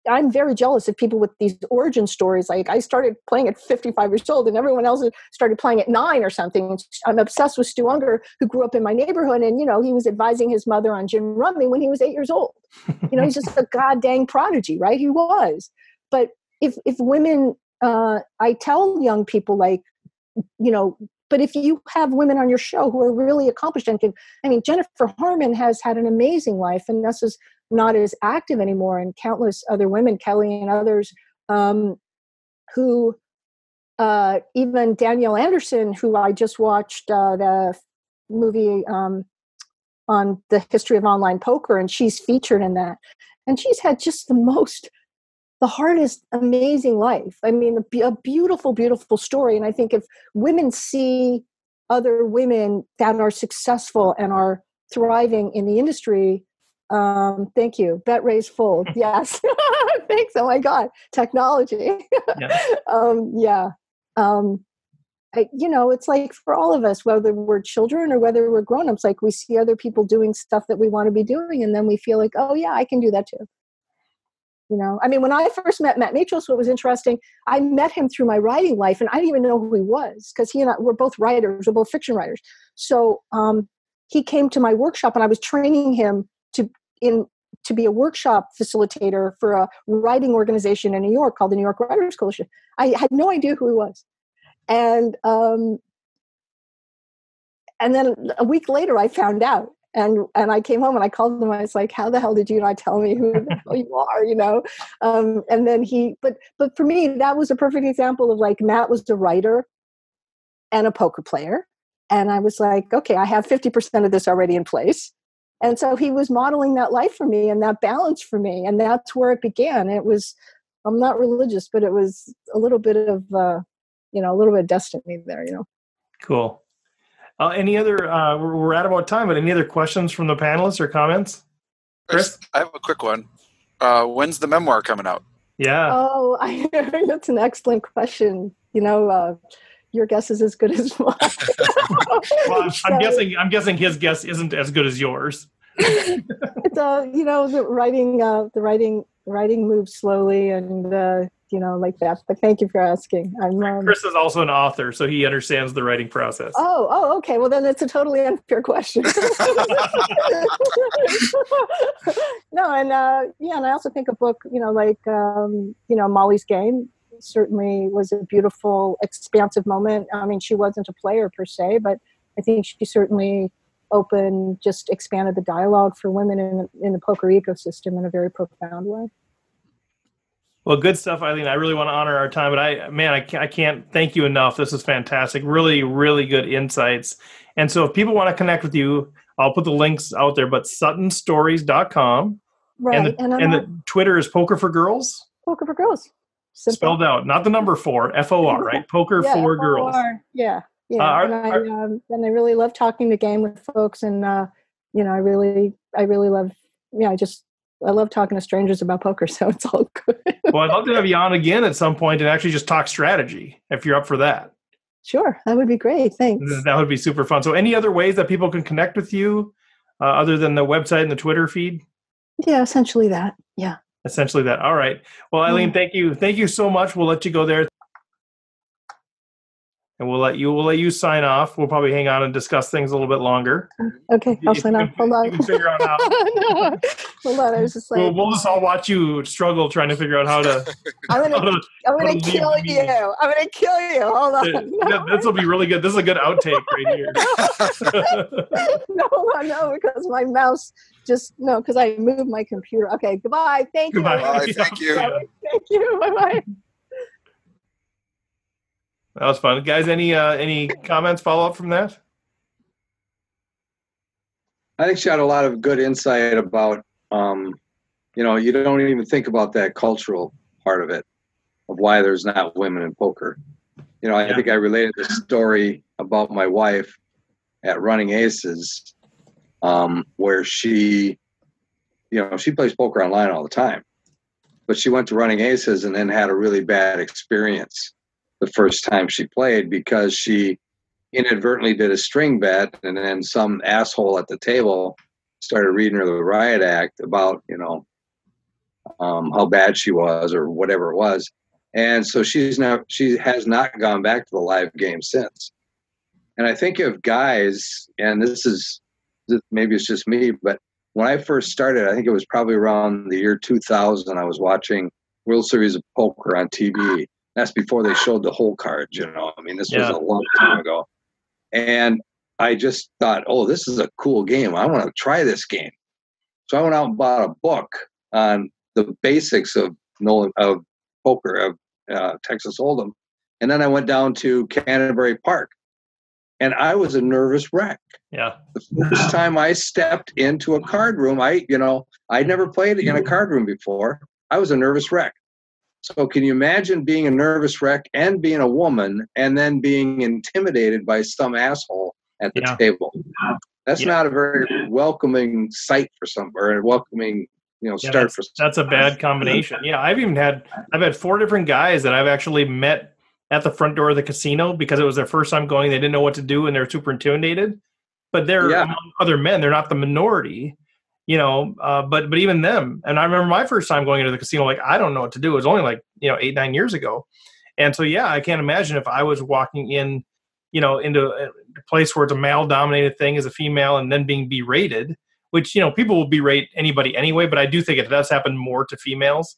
I'm very jealous of people with these origin stories. Like, I started playing at 55 years old and everyone else started playing at 9 or something. I'm obsessed with Stu Unger, who grew up in my neighborhood. And, he was advising his mother on gin rummy when he was 8 years old. He's just a god dang prodigy, right? He was. But if women, I tell young people, like, but if you have women on your show who are really accomplished and Jennifer Harmon has had an amazing life, and Nessa's not as active anymore, and countless other women, Kelly and others, who even Danielle Anderson, who I just watched the movie on the history of online poker, and she's featured in that, and she's had just the hardest, amazing life. I mean, a beautiful, beautiful story. And I think if women see other women that are successful and are thriving in the industry, thank you. Bet raised full. Yes. Thanks. Oh my God. Technology. Yeah. It's like for all of us, whether we're children or whether we're grown-ups, like we see other people doing stuff that we want to be doing. And then we feel like, oh yeah, I can do that too. When I first met Matt Matros, what was interesting, I met him through my writing life, and I didn't even know who he was, because he and I were both writers, we're both fiction writers. So he came to my workshop, and I was training him to be a workshop facilitator for a writing organization in New York called the New York Writers Coalition. I had no idea who he was. And then a week later, I found out. And I came home and I called him. I was like, "How the hell did you not tell me who the hell you are?" And then but for me, that was a perfect example of, like, Matt was a writer and a poker player, and I was like, okay, I have 50% of this already in place. And so he was modeling that life for me and that balance for me, and that's where it began. It was, I'm not religious, but it was a little bit of a little bit of destiny there. Cool. Any other, we're at about time, but any other questions from the panelists or comments? Chris? I have a quick one. When's the memoir coming out? Yeah. Oh, that's an excellent question. Your guess is as good as mine. Well, I'm guessing his guess isn't as good as yours. It's the writing moves slowly, and like that. But thank you for asking. Chris is also an author, so he understands the writing process. Oh, okay. Well, then it's a totally unfair question. No, and and I also think a book, like Molly's Game certainly was a beautiful, expansive moment. I mean, she wasn't a player per se, but I think she certainly expanded the dialogue for women in the poker ecosystem in a very profound way. Well, good stuff, Eileen. I really want to honor our time, but I can't thank you enough. This is fantastic. Really, really good insights. And so if people want to connect with you, I'll put the links out there, but suttonstories.com. Right. And the Twitter is Poker for Girls? Poker for Girls. Simple. Spelled out, not the number 4, FOR, right? Poker for Girls. Yeah. And I really love talking the game with folks, and I really love. I love talking to strangers about poker, so it's all good. Well, I'd love to have you on again at some point and actually just talk strategy, if you're up for that. Sure, that would be great. Thanks. That would be super fun. So any other ways that people can connect with you other than the website and the Twitter feed? Yeah, essentially that. Yeah. Essentially that. All right. Well, Eileen, thank you. Thank you so much. We'll let you go there. And we'll let you sign off. We'll probably hang on and discuss things a little bit longer. Okay, I'll sign off. Hold on. You can figure out how. No, hold on. I was just like, we'll just all watch you struggle trying to figure out how to. I'm gonna kill you. I'm gonna kill you. Hold on. This will be really good. This is a good outtake right here. No, because my mouse because I moved my computer. Okay, goodbye. Thank you. Bye. Thank you. Thank you. Bye. That was fun. Guys, any comments, follow-up from that? I think she had a lot of good insight about, you don't even think about that cultural part of it, of why there's not women in poker. I think I related the story about my wife at Running Aces, where she plays poker online all the time, but she went to Running Aces and then had a really bad experience the first time she played because she inadvertently did a string bet, and then some asshole at the table started reading her the riot act about how bad she was or whatever it was, and so she has not gone back to the live game since. And I think if guys, and maybe it's just me, but when I first started, I think it was probably around the year 2000, I was watching World Series of Poker on TV. That's before they showed the whole cards, this was a long time ago. And I just thought, this is a cool game. I want to try this game. So I went out and bought a book on the basics of poker, of Texas Hold'em. And then I went down to Canterbury Park. And I was a nervous wreck. Yeah. The first time I stepped into a card room, I'd never played in a card room before. I was a nervous wreck. So can you imagine being a nervous wreck and being a woman and then being intimidated by some asshole at the table? That's not a very welcoming sight or a welcoming, start for. That's a bad combination. Yeah, I've had 4 different guys that I've actually met at the front door of the casino because it was their first time going. They didn't know what to do and they're super intimidated. But they're among other men. They're not the minority. But even them, and I remember my first time going into the casino, I don't know what to do. It was only 8-9 years ago. And so, I can't imagine if I was walking in, into a place where it's a male dominated thing as a female and then being berated, which, people will berate anybody anyway, but I do think it does happen more to females.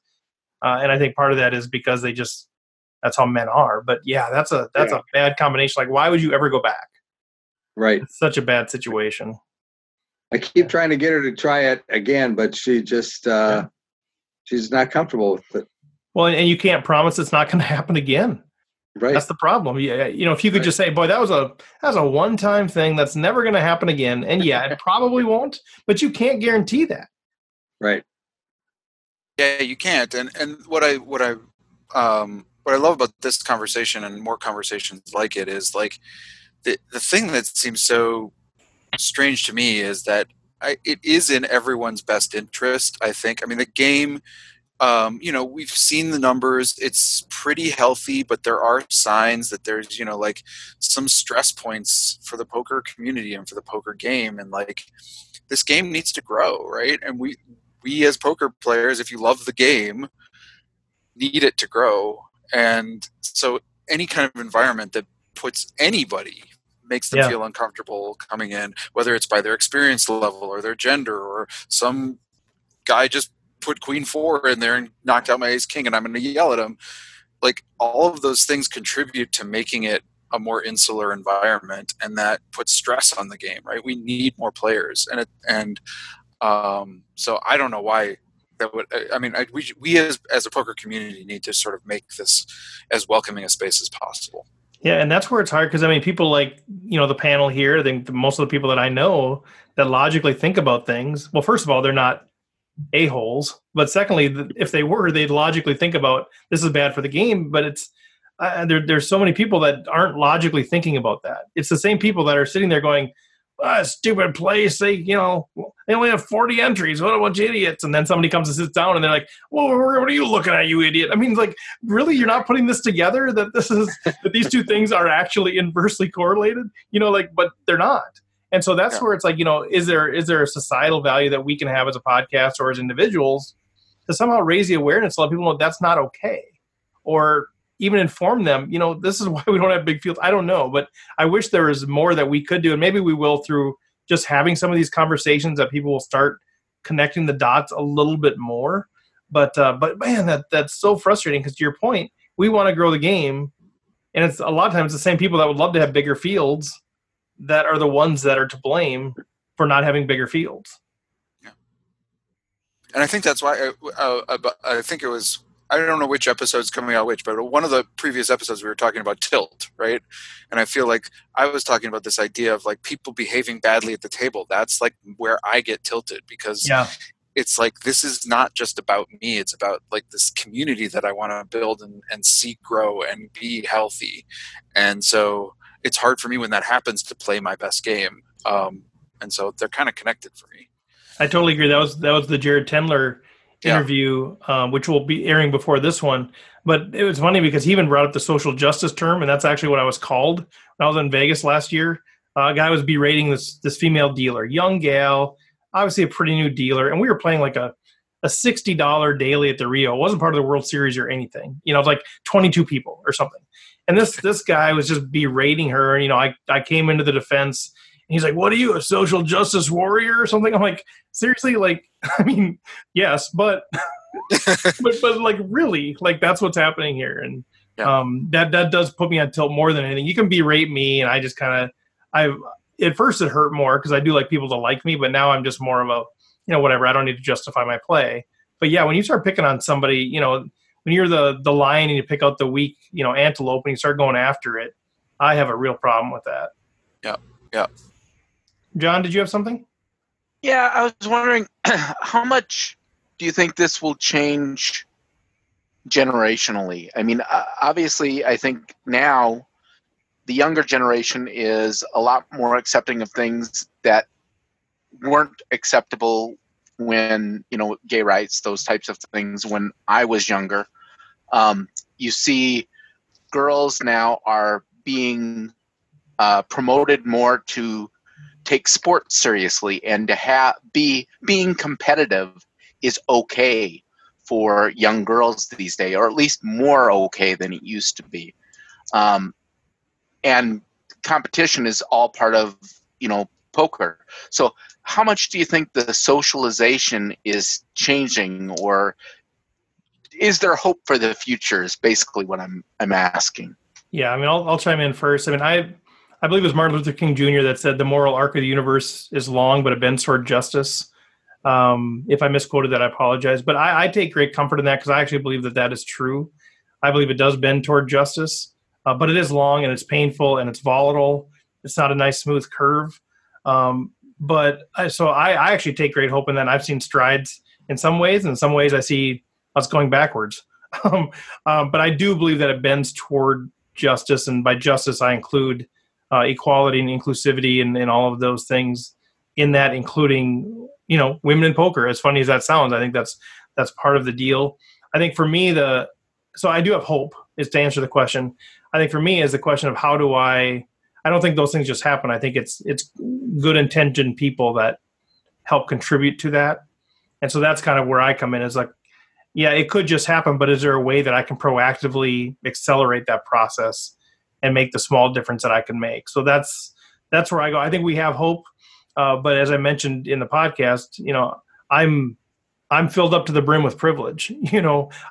And I think part of that is because that's how men are. But that's a bad combination. Why would you ever go back? Right. It's such a bad situation. I keep trying to get her to try it again, but she just she's not comfortable with it. Well, and you can't promise it's not going to happen again. Right. That's the problem. If you could just say, boy, that was a one-time thing that's never going to happen again. And it probably won't, but you can't guarantee that. Right. Yeah, you can't. And what I love about this conversation and more conversations like it is the thing that seems so strange to me is that it is in everyone's best interest, I think. The game, we've seen the numbers. It's pretty healthy, but there are signs that there's, some stress points for the poker community and for the poker game. And this game needs to grow, right? And we as poker players, if you love the game, need it to grow. And so any kind of environment that puts anybody, makes them feel uncomfortable coming in, whether it's by their experience level or their gender, or some guy just put queen 4 in there and knocked out my ace king and I'm going to yell at him. Like, all of those things contribute to making it a more insular environment, and that puts stress on the game, right? We need more players. So I don't know why that would, I mean, we as a poker community need to sort of make this as welcoming a space as possible. Yeah, and that's where it's hard, because I mean, people like, the panel here, I think most of the people that I know that logically think about things, well, first of all, they're not a-holes, but secondly, if they were, they'd logically think about, this is bad for the game, but it's there's so many people that aren't logically thinking about that. It's the same people that are sitting there going, stupid place, they only have 40 entries, what a bunch of idiots. And then somebody comes and sits down and they're like, well, what are you looking at, you idiot? I mean, like, really, you're not putting this together, that that these two things are actually inversely correlated, but they're not. And so that's where it's like, is there a societal value that we can have as a podcast or as individuals to somehow raise the awareness to let people know that's not okay, or even inform them, this is why we don't have big fields. I don't know, but I wish there was more that we could do. And maybe we will, through just having some of these conversations, that people will start connecting the dots a little bit more. But man, that's so frustrating, because to your point, we want to grow the game. And it's a lot of times the same people that would love to have bigger fields that are the ones that are to blame for not having bigger fields. Yeah. And I think that's why I think it was, I don't know which episode's coming out which, but one of the previous episodes we were talking about tilt, right? And I feel like I was talking about this idea of like people behaving badly at the table. That's like where I get tilted, because it's like, this is not just about me. It's about like this community that I want to build and see grow and be healthy. And so it's hard for me when that happens to play my best game. And so they're kind of connected for me. I totally agree. That was the Jared Tendler interview, which will be airing before this one. But it was funny because he even brought up the social justice term, and that's actually what I was called when I was in Vegas last year. A guy was berating this female dealer, young gal, obviously a pretty new dealer, and we were playing like a $60 daily at the Rio. It wasn't part of the World Series or anything. It was like 22 people or something. And this guy was just berating her. I came into the defense. And he's like, what are you, a social justice warrior or something? I'm like, seriously? Like, I mean, yes, but but like, really, like, that's what's happening here. And that does put me on tilt more than anything. You can berate me, and I just kind of, at first it hurt more because I do like people to like me, but now I'm just more of a, whatever, I don't need to justify my play. But yeah, when you start picking on somebody, when you're the lion and you pick out the weak, antelope, and you start going after it, I have a real problem with that. Yeah, yeah. John, did you have something? Yeah, I was wondering, how much do you think this will change generationally? I mean, obviously, I think now the younger generation is a lot more accepting of things that weren't acceptable when, gay rights, those types of things, when I was younger. You see girls now are being promoted more to take sports seriously, and to being competitive is okay for young girls these days, or at least more okay than it used to be. And competition is all part of, poker. So how much do you think the socialization is changing, or is there hope for the future, is basically what I'm asking. Yeah, I mean, I'll chime in first. I mean, I believe it was Martin Luther King Jr. that said the moral arc of the universe is long, but it bends toward justice. If I misquoted that, I apologize. But I take great comfort in that, because I actually believe that is true. I believe it does bend toward justice, but it is long, and it's painful, and it's volatile. It's not a nice, smooth curve. But I actually take great hope in that. I've seen strides in some ways, and in some ways I see us going backwards. But I do believe that it bends toward justice, and by justice I include equality and inclusivity and all of those things in that, including, women in poker. As funny as that sounds, I think that's part of the deal. I think for me, so I do have hope, is to answer the question. I think for me is the question of how do I don't think those things just happen. I think it's good intentioned people that help contribute to that. And so that's kind of where I come in, is like, yeah, it could just happen, but is there a way that I can proactively accelerate that process and make the small difference that I can make? So that's where I go. I think we have hope. But as I mentioned in the podcast, I'm filled up to the brim with privilege.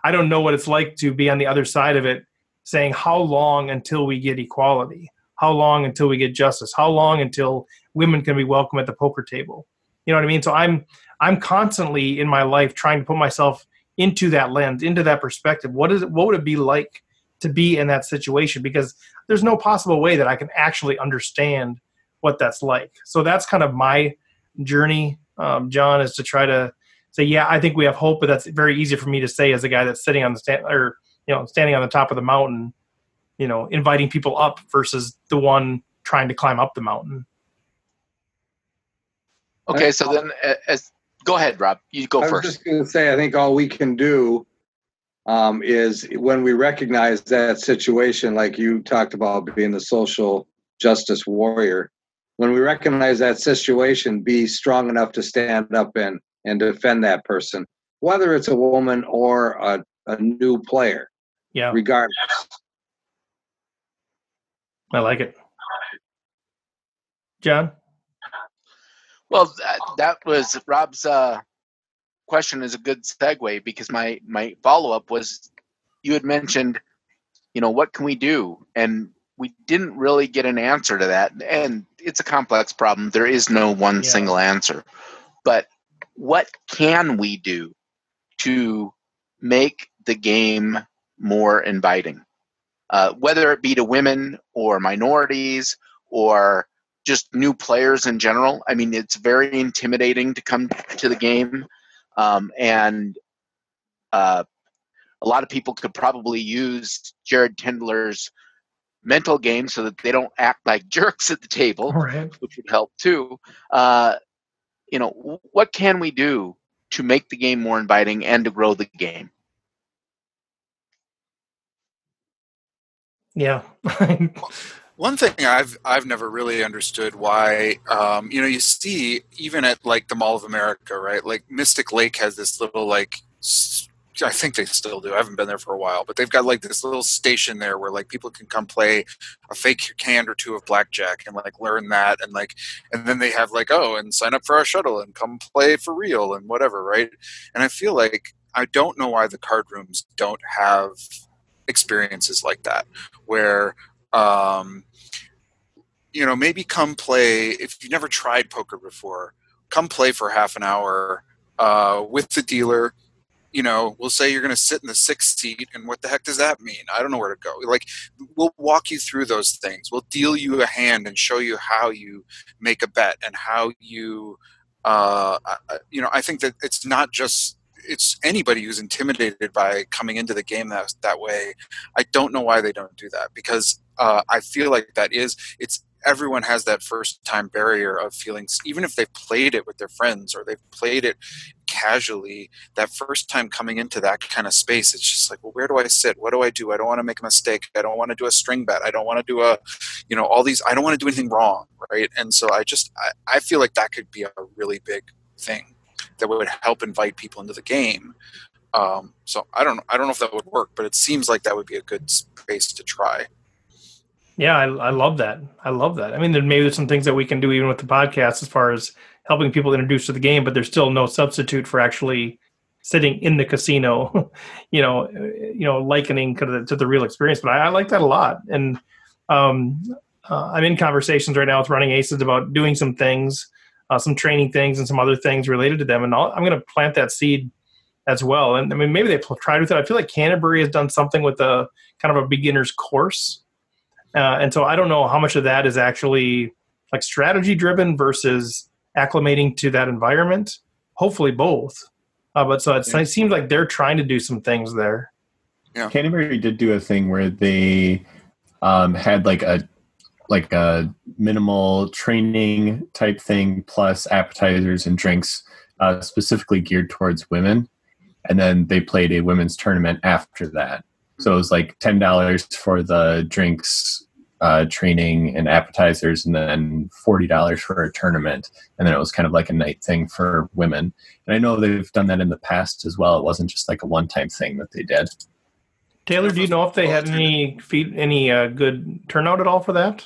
I don't know what it's like to be on the other side of it, saying how long until we get equality? How long until we get justice? How long until women can be welcome at the poker table? You know what I mean? So I'm constantly in my life trying to put myself into that lens, into that perspective. What would it be like to be in that situation? Because there's no possible way that I can actually understand what that's like. So that's kind of my journey, John, is to try to say, yeah, I think we have hope, but that's very easy for me to say as a guy that's sitting on the standing on the top of the mountain, inviting people up versus the one trying to climb up the mountain. Okay, so then go ahead, Rob. You go first. I was just going to say, I think all we can do is when we recognize that situation, like you talked about being the social justice warrior, when we recognize that situation, be strong enough to stand up and defend that person, whether it's a woman or a new player. Yeah. Regardless. I like it. John? Well, that was Rob's question is a good segue, because my follow-up was, you had mentioned, what can we do? And we didn't really get an answer to that. And it's a complex problem. There is no one single answer. But what can we do to make the game more inviting? Whether it be to women or minorities or just new players in general. I mean, it's very intimidating to come to the game. And a lot of people could probably use Jared Tendler's mental game so that they don't act like jerks at the table, right, which would help too. What can we do to make the game more inviting and to grow the game? Yeah. One thing I've never really understood why, you see even at like the Mall of America, right? Like Mystic Lake has this little I think they still do. I haven't been there for a while, but they've got like this little station there where like people can come play a fake hand or two of blackjack and like learn that, and then they have like, and sign up for our shuttle and come play for real and whatever, right? And I feel like I don't know why the card rooms don't have experiences like that where maybe come play, if you've never tried poker before, come play for half an hour with the dealer. We'll say you're going to sit in the 6th seat, and what the heck does that mean? I don't know where to go. Like, we'll walk you through those things. We'll deal you a hand and show you how you make a bet and how you, I think that it's not just, it's anybody who's intimidated by coming into the game that way. I don't know why they don't do that, because I feel like everyone has that first time barrier of feelings, even if they've played it with their friends or they've played it casually, that first time coming into that kind of space, it's just like, well, where do I sit? What do? I don't want to make a mistake. I don't want to do a string bet. I don't want to do all these, I don't want to do anything wrong. Right. And so I feel like that could be a really big thing that would help invite people into the game. So I don't know if that would work, but it seems like that would be a good space to try. Yeah, I love that. I love that. I mean, there's some things that we can do even with the podcast as far as helping people introduce to the game, but there's still no substitute for actually sitting in the casino, likening to the real experience. But I like that a lot. And I'm in conversations right now with Running Aces about doing some things, some training things and some other things related to them. And I'm going to plant that seed as well. And I mean, maybe they've tried with it. I feel like Canterbury has done something with a kind of a beginner's course. And so I don't know how much of that is actually like strategy driven versus acclimating to that environment. Hopefully both. But so it seems like they're trying to do some things there. Yeah. Canterbury did do a thing where they had like a minimal training type thing plus appetizers and drinks specifically geared towards women. And then they played a women's tournament after that. So it was like $10 for the drinks training and appetizers, and then $40 for a tournament. And then it was kind of like a night thing for women. And I know they've done that in the past as well. It wasn't just like a one-time thing that they did. Taylor, do you know if they had any good turnout at all for that?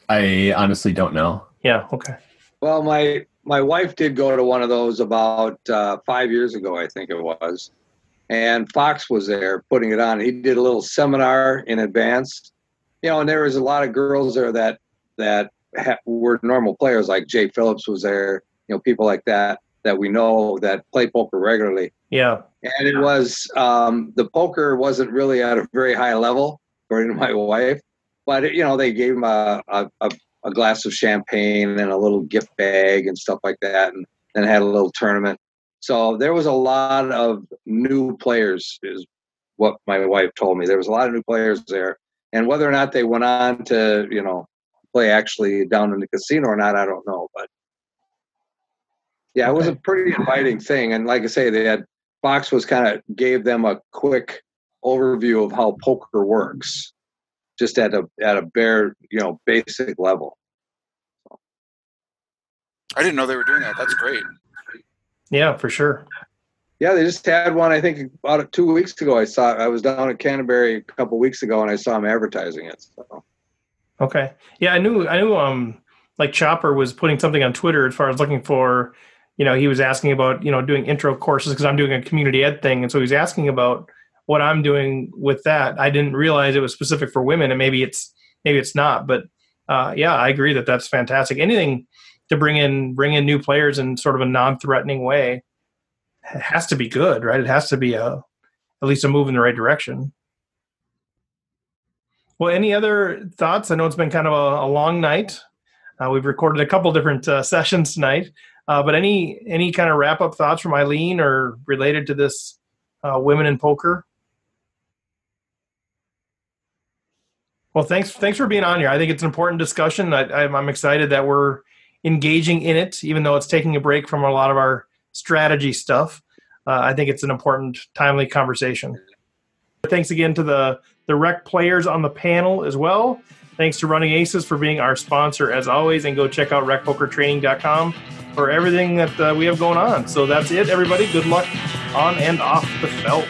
I honestly don't know. Yeah, okay. Well, my wife did go to one of those about 5 years ago, I think it was. And Fox was there putting it on. He did a little seminar in advance. And there was a lot of girls there that were normal players, like Jay Phillips was there, people like that we know that play poker regularly. Yeah. And it was, the poker wasn't really at a very high level, according to my wife. But, they gave him a glass of champagne and a little gift bag and stuff like that, and then had a little tournament. So there was a lot of new players, is what my wife told me. There was a lot of new players there. And whether or not they went on to, play actually down in the casino or not, I don't know. But, yeah, it was a pretty inviting thing. And like I say, Fox gave them a quick overview of how poker works, just at a bare, basic level. I didn't know they were doing that. That's great. Yeah, for sure. Yeah, they just had one, I think, about 2 weeks ago. I was down at Canterbury a couple of weeks ago, and I saw them advertising it. So. Okay. Yeah, I knew like Chopper was putting something on Twitter as far as looking for, he was asking about, doing intro courses because I'm doing a community ed thing. And so he was asking about what I'm doing with that. I didn't realize it was specific for women, and maybe it's not. But yeah, I agree that that's fantastic. Anything to bring in new players in sort of a non-threatening way, it has to be good, right? It has to be at least a move in the right direction. Well, any other thoughts? I know it's been kind of a long night. We've recorded a couple different sessions tonight, but any kind of wrap-up thoughts from Eileen or related to this women in poker? Well, thanks for being on here. I think it's an important discussion. I'm excited that we're engaging in it, even though it's taking a break from a lot of our strategy stuff. I think it's an important, timely conversation. Thanks again to the rec players on the panel as well. Thanks to Running Aces for being our sponsor as always, and go check out recpokertraining.com for everything that we have going on. So that's it, everybody. Good luck on and off the felt.